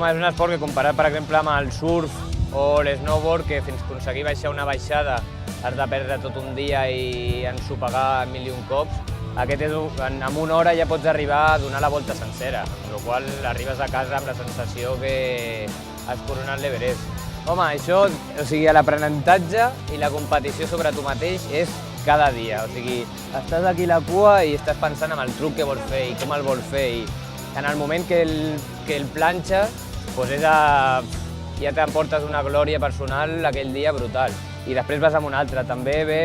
Home, és un esport que comparat, per exemple, amb el surf o l'snowboard, que fins a aconseguir baixar una baixada has de perdre tot un dia i ensopegar 1000 cops, aquest en una hora ja pots arribar a donar la volta sencera, amb la qual cosa arribes a casa amb la sensació que has coronat l'Everest. Home, això, o sigui, l'aprenentatge i la competició sobre tu mateix és cada dia, o sigui, estàs aquí a la cua i estàs pensant en el truc que vols fer i com el vols fer, i en el moment que el planxes, doncs ja t'emportes una glòria personal aquell dia brutal. I després vas amb un altre. També ve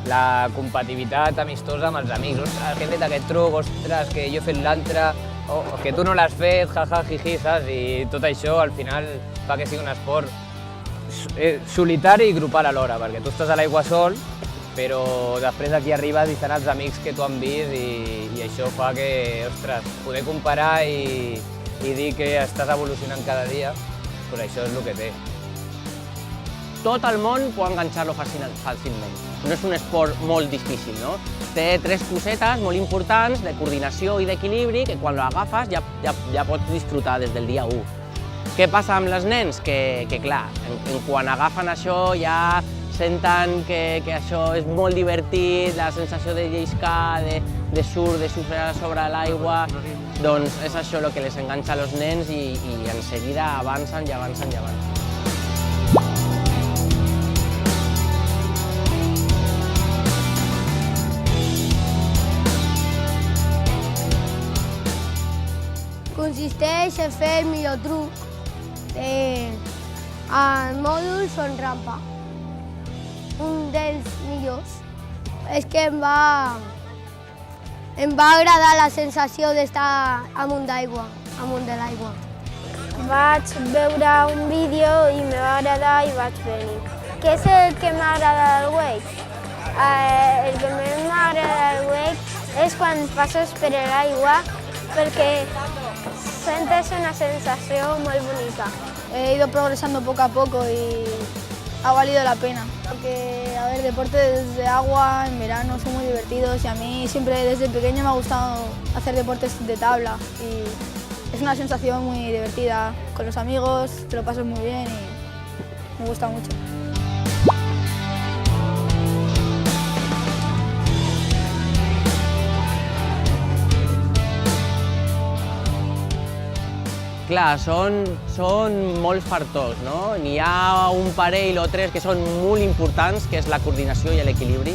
la competitivitat amistosa amb els amics. Ostres, que he fet aquest truc, ostres, que jo he fet l'altre, que tu no l'has fet, jaja, jiji, saps? I tot això al final fa que sigui un esport solitari i grupal alhora, perquè tu estàs a l'aigua sol, però després aquí arribes i estan els amics que tu han vist i això fa que, ostres, poder comparar i dir que estàs evolucionant cada dia, doncs això és el que té. Tot el món pot enganxar-lo fàcilment. No és un esport molt difícil, no? Té 3 cosetes molt importants de coordinació i d'equilibri que quan l'agafes ja pots disfrutar des del dia 1. Què passa amb els nens? Que clar, quan agafen això ja senten que això és molt divertit, la sensació de lleiscar, de surfear sobre l'aigua, doncs és això el que les enganxa als nens i en seguida avancen i avancen i avancen. Consisteix en fer el millor truc en mòduls o en rampa. Un dels millors és que em va agradar la sensació d'estar amunt d'aigua, amunt de l'aigua. Vaig veure un vídeo i em va agradar i vaig venir. Què és el que m'agrada del wake? El que més m'agrada del wake és quan passes per l'aigua perquè sientes una sensación muy bonita. He ido progresando poco a poco y ha valido la pena. Porque, a ver, deportes de agua en verano son muy divertidos y a mí siempre desde pequeña me ha gustado hacer deportes de tabla y es una sensación muy divertida. Con los amigos te lo pasas muy bien y me gusta mucho. Clar, són molts factors, no? N'hi ha un parell o 3 que són molt importants, que és la coordinació i l'equilibri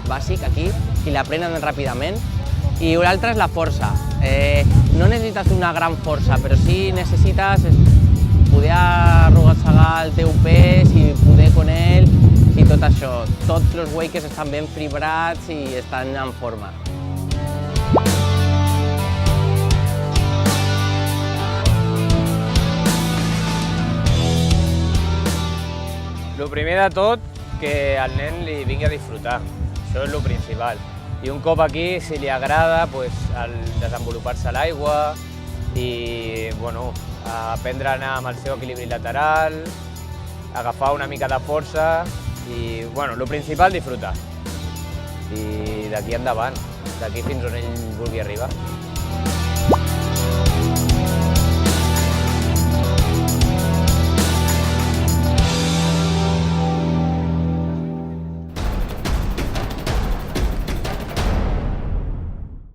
bàsic aquí, i l'aprenen ràpidament. I l'altre és la força. No necessites una gran força, però sí necessites poder arrossegar el teu pes i poder con ell i tot això. Tots els wakers estan ben fibrats i estan en forma. El primer de tot, que al nen li vingui a disfrutar, això és el principal. I un cop aquí, si li agrada, el desenvolupar-se a l'aigua i aprendre a anar amb el seu equilibri lateral, agafar una mica de força i el principal, disfrutar. I d'aquí endavant, d'aquí fins on ell vulgui arribar.